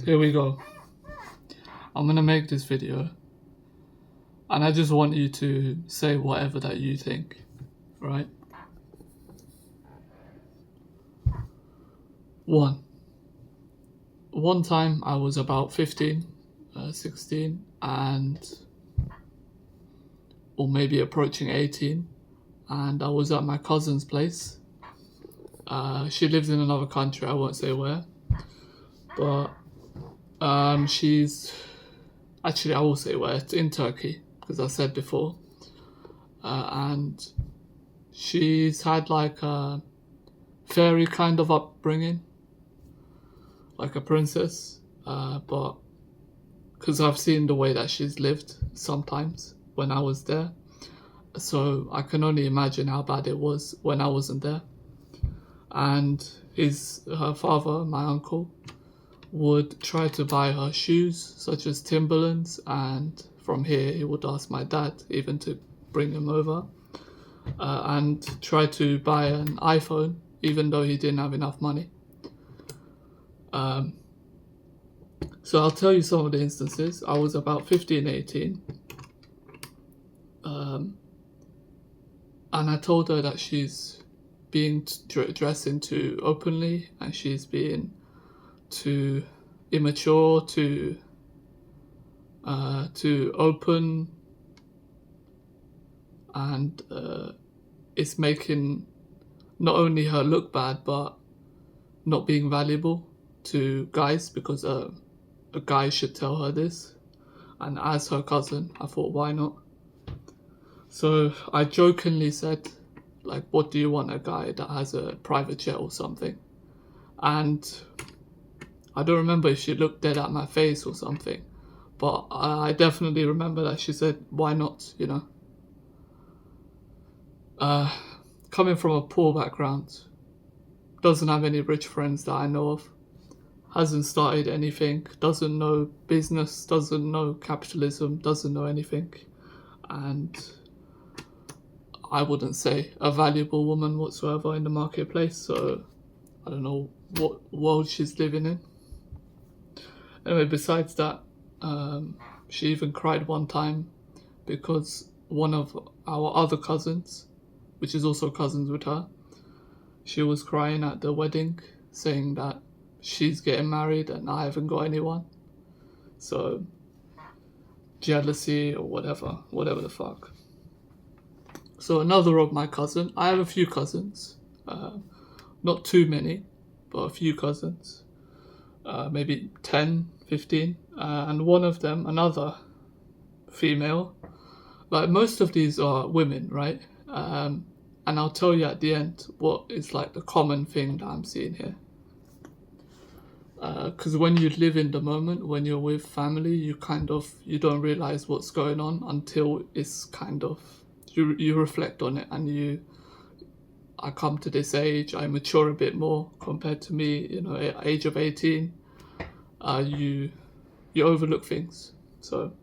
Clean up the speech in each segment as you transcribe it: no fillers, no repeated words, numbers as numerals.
Here we go. I'm gonna make this video and I just want you to say whatever that you think, right? One time I was about 15, 16 or maybe approaching 18, and I was at my cousin's place. She lives in another country, I won't say where, but she's actually, I will say where. It's in Turkey, because I said before. And she's had like a fairy kind of upbringing, like a princess. But because I've seen the way that she's lived sometimes when I was there, so I can only imagine how bad it was when I wasn't there. And her father, my uncle, would try to buy her shoes such as Timberlands, and from here he would ask my dad even to bring him over, and try to buy an iPhone even though he didn't have enough money. So I'll tell you some of the instances. I was about 15, 18, and I told her that she's being dressing too openly and she's being too immature, too open, and it's making not only her look bad but not being valuable to guys, because a guy should tell her this. And as her cousin, I thought, why not? So I jokingly said, like, what do you want, a guy that has a private jet or something? And I don't remember if she looked dead at my face or something, but I definitely remember that she said, why not, you know? Coming from a poor background, doesn't have any rich friends that I know of, hasn't started anything, doesn't know business, doesn't know capitalism, doesn't know anything, and I wouldn't say a valuable woman whatsoever in the marketplace. So I don't know what world she's living in. Anyway, besides that, she even cried one time because one of our other cousins, which is also cousins with her, she was crying at the wedding, saying that she's getting married and I haven't got anyone. So jealousy or whatever the fuck. So another of my cousin, I have a few cousins, not too many, but a few cousins, maybe 10, 15, and one of them, another female. Like, most of these are women, right? And I'll tell you at the end what is like the common thing that I'm seeing here. Because when you live in the moment, when you're with family, you don't realize what's going on until it's kind of, you reflect on it, and I come to this age, I mature a bit more compared to me, you know, age of 18, you overlook things. So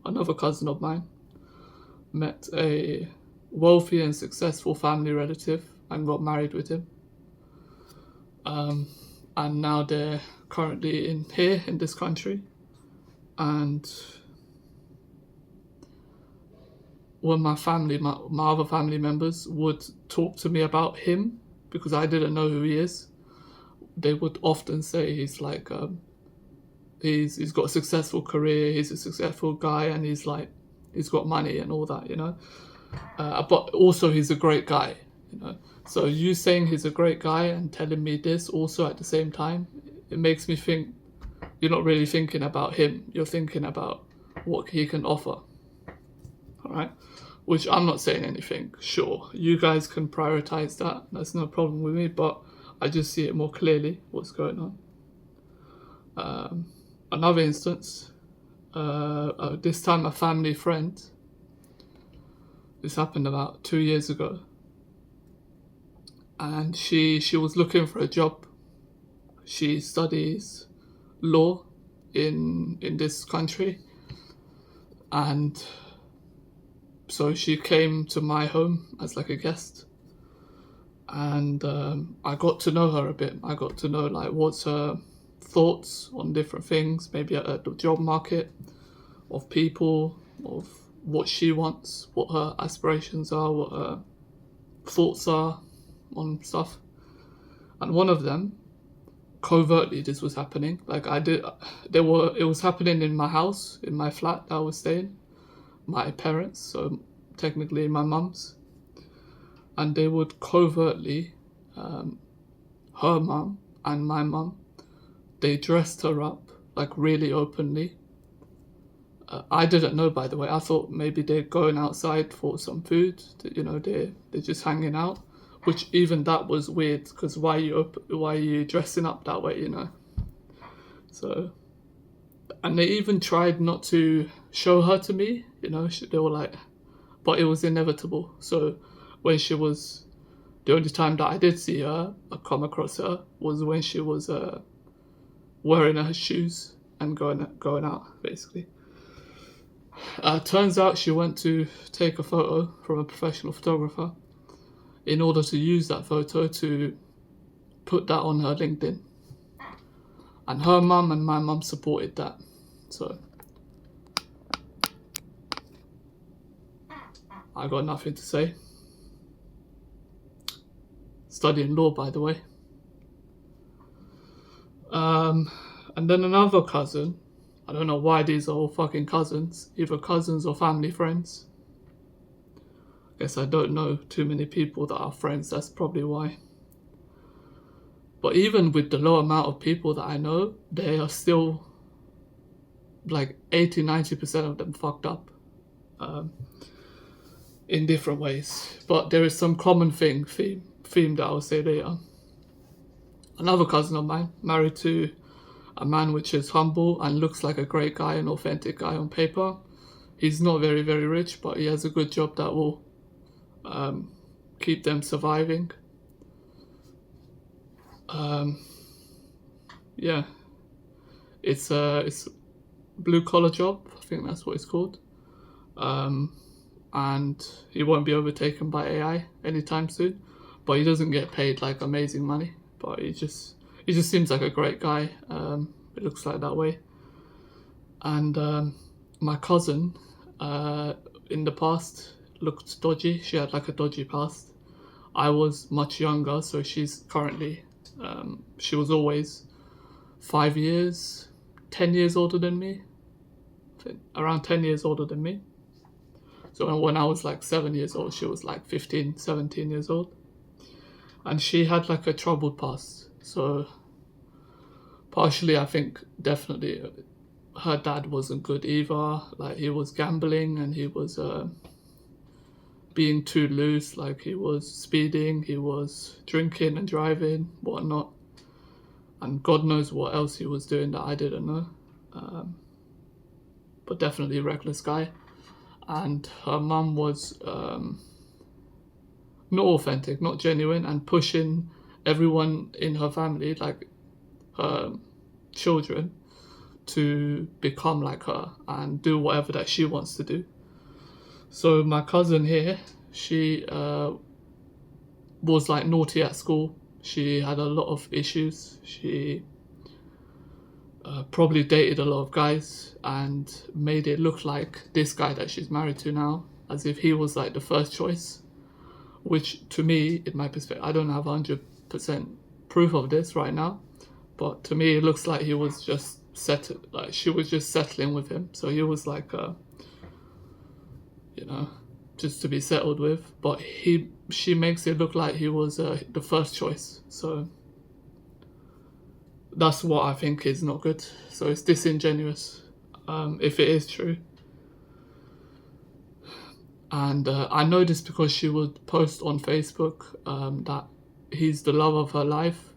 another cousin of mine met a wealthy and successful family relative and got married with him. And now they're currently in this country. And when my other family members would talk to me about him, because I didn't know who he is, they would often say he's like, he's got a successful career, he's a successful guy, and he's got money and all that, you know. But also he's a great guy, you know. So you saying he's a great guy and telling me this also at the same time, it makes me think you're not really thinking about him, you're thinking about what he can offer. Alright? Which I'm not saying anything. Sure, you guys can prioritize that, that's no problem with me, but I just see it more clearly what's going on. Another instance, this time a family friend, this happened about 2 years ago, and she was looking for a job. She studies law in this country, and so she came to my home as like a guest, and I got to know her a bit. I got to know like what's her thoughts on different things, maybe at the job market, of people, of what she wants, what her aspirations are, what her thoughts are on stuff. And one of them, covertly, this was happening. Like it was happening in my house, in my flat that I was staying, my parents, so technically my mum's. And they would covertly, her mum and my mum, they dressed her up like really openly. I didn't know, by the way. I thought maybe they're going outside for some food. They're just hanging out, which even that was weird, because why are you dressing up that way? So, and they even tried not to show her to me. They were like, but it was inevitable. So when she was, the only time that I did see her, I come across her, was when she was wearing her shoes and going out, basically. Turns out she went to take a photo from a professional photographer in order to use that photo to put that on her LinkedIn. And her mum and my mum supported that. So I got nothing to say. Studying law, by the way. And then another cousin, I don't know why these are all fucking cousins, either cousins or family friends. I guess I don't know too many people that are friends, that's probably why. But even with the low amount of people that I know, they are still like 80-90% of them fucked up in different ways. But there is some common theme that I will say later. Another cousin of mine, married to a man which is humble and looks like a great guy, an authentic guy on paper. He's not very, very rich, but he has a good job that will keep them surviving. Yeah, it's blue collar job, I think that's what it's called. And he won't be overtaken by AI anytime soon, but he doesn't get paid like amazing money, but he just seems like a great guy. It looks like that way. And my cousin in the past looked dodgy. She had like a dodgy past. I was much younger, so she's currently she was always 5 years, 10 years older than me. Around 10 years older than me. So when I was like 7 years old, she was like 15, 17 years old. And she had like a troubled past. So partially, I think definitely her dad wasn't good either. Like he was gambling and he was being too loose. Like he was speeding, he was drinking and driving, whatnot. And God knows what else he was doing that I didn't know. But definitely a reckless guy. And her mum was not authentic, not genuine, and pushing everyone in her family, like her children, to become like her and do whatever that she wants to do. So my cousin here, she was like naughty at school. She had a lot of issues. She probably dated a lot of guys and made it look like this guy that she's married to now, as if he was like the first choice, which to me, in my perspective, I don't have 100% proof of this right now, but to me it looks like he was just she was just settling with him, so he was like just to be settled with, but she makes it look like he was the first choice. So that's what I think is not good. So it's disingenuous, if it is true. And I know this because she would post on Facebook that he's the love of her life,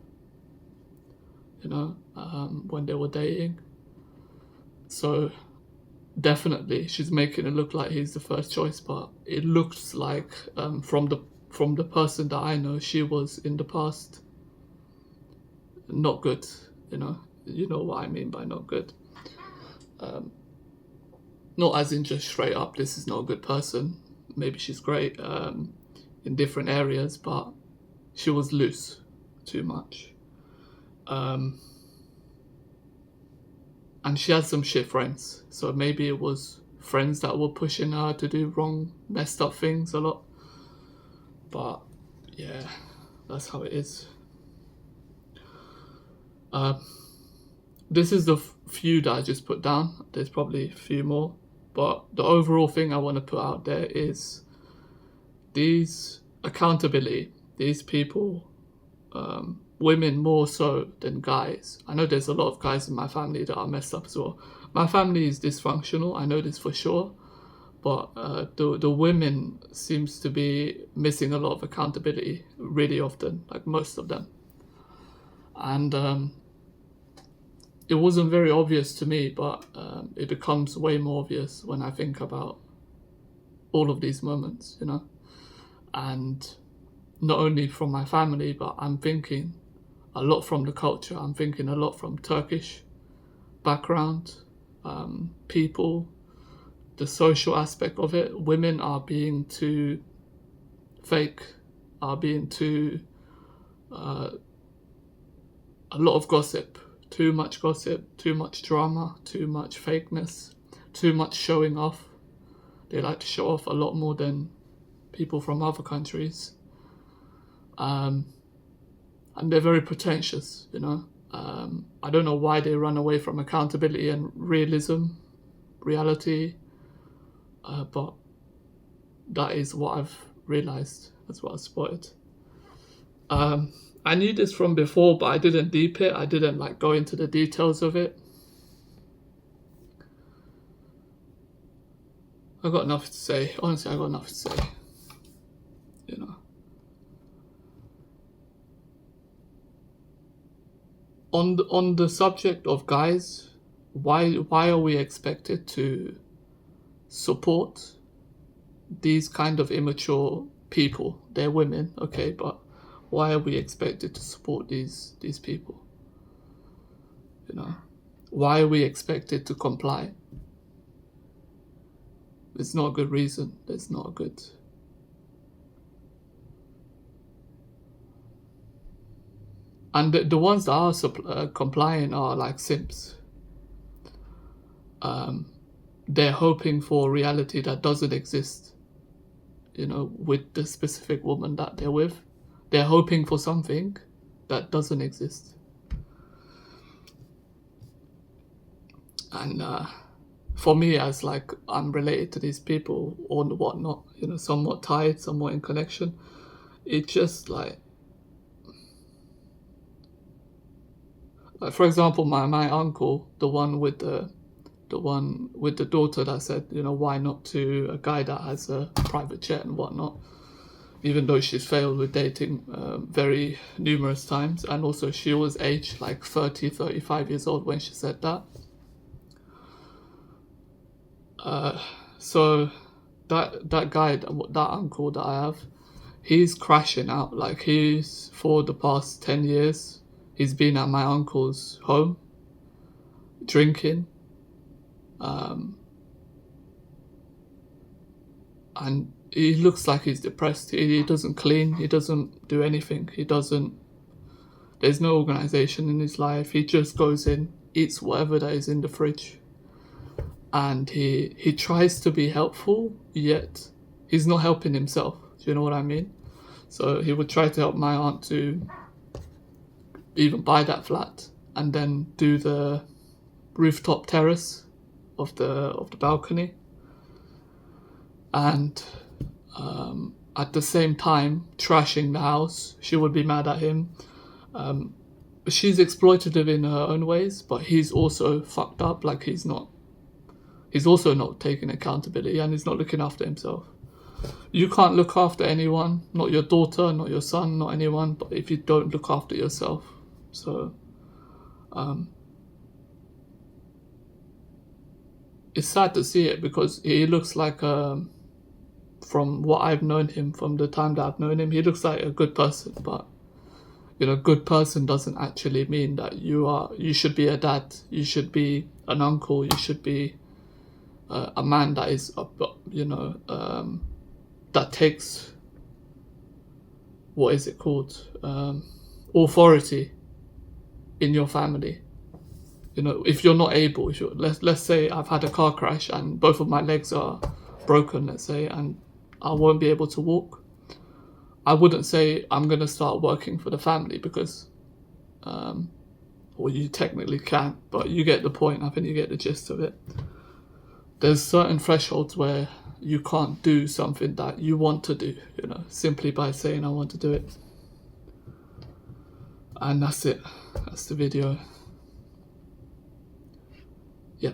when they were dating. So definitely she's making it look like he's the first choice, but it looks like from the person that I know, she was in the past not good. You know what I mean by not good. Not as in just straight up, this is not a good person. Maybe she's great in different areas, but she was loose too much. and she had some shit friends. So maybe it was friends that were pushing her to do wrong, messed up things a lot. But yeah, that's how it is. This is the few that I just put down. There's probably a few more. But the overall thing I want to put out there is these accountability, these people, women more so than guys. I know there's a lot of guys in my family that are messed up as well. My family is dysfunctional, I know this for sure. But the women seems to be missing a lot of accountability really often, like most of them. And it wasn't very obvious to me, but it becomes way more obvious when I think about all of these moments, you know. And not only from my family, but I'm thinking a lot from the culture. I'm thinking a lot from Turkish background, people, the social aspect of it. Women are being too fake, are being too a lot of gossip, too much drama, too much fakeness, too much showing off. They like to show off a lot more than people from other countries. And they're very pretentious, you know. I don't know why they run away from accountability and reality, but that is what I've realized. That's what I spotted. I knew this from before, but I didn't deep it. I didn't like go into the details of it. I got nothing to say. Honestly, I got nothing to say. You know. On the subject of guys, why are we expected to support these kind of immature people? They're women, okay, but why are we expected to support these people? You know, why are we expected to comply? It's not a good reason. There's not a good. And the ones that are complying are like simps. They're hoping for a reality that doesn't exist, you know, with the specific woman that they're with. They're hoping for something that doesn't exist. And for me, as like I'm related to these people or whatnot, you know, somewhat tied, somewhat in connection, it's just like for example, my uncle, the one with the daughter that said, you know, why not to a guy that has a private jet and whatnot, even though she's failed with dating very numerous times, and also she was aged like 35 years old when she said that. So that guy, that uncle that I have, he's crashing out. Like he's, for the past 10 years, he's been at my uncle's home, drinking, and he looks like he's depressed. He doesn't clean, he doesn't do anything, there's no organization in his life. He just goes in, eats whatever that is in the fridge, and he tries to be helpful, yet he's not helping himself. Do you know what I mean? So he would try to help my aunt to even buy that flat and then do the rooftop terrace of the balcony, and at the same time trashing the house. She would be mad at him. She's exploitative in her own ways, but he's also fucked up. Like he's also not taking accountability, and he's not looking after himself. You can't look after anyone, not your daughter, not your son, not anyone, but if you don't look after yourself. So it's sad to see it, because he looks like, from what I've known him, from the time that I've known him, he looks like a good person. But you know, good person doesn't actually mean that you should be a dad, you should be an uncle, you should be a man that is, you know, that takes, what is it called, authority in your family. You know, if you're not able, if you're, let's say I've had a car crash and both of my legs are broken, let's say, and I won't be able to walk, I wouldn't say I'm going to start working for the family because, well, you technically can't, but you get the point. I think you get the gist of it. There's certain thresholds where you can't do something that you want to do, you know, simply by saying I want to do it. And that's it. That's the video. Yeah.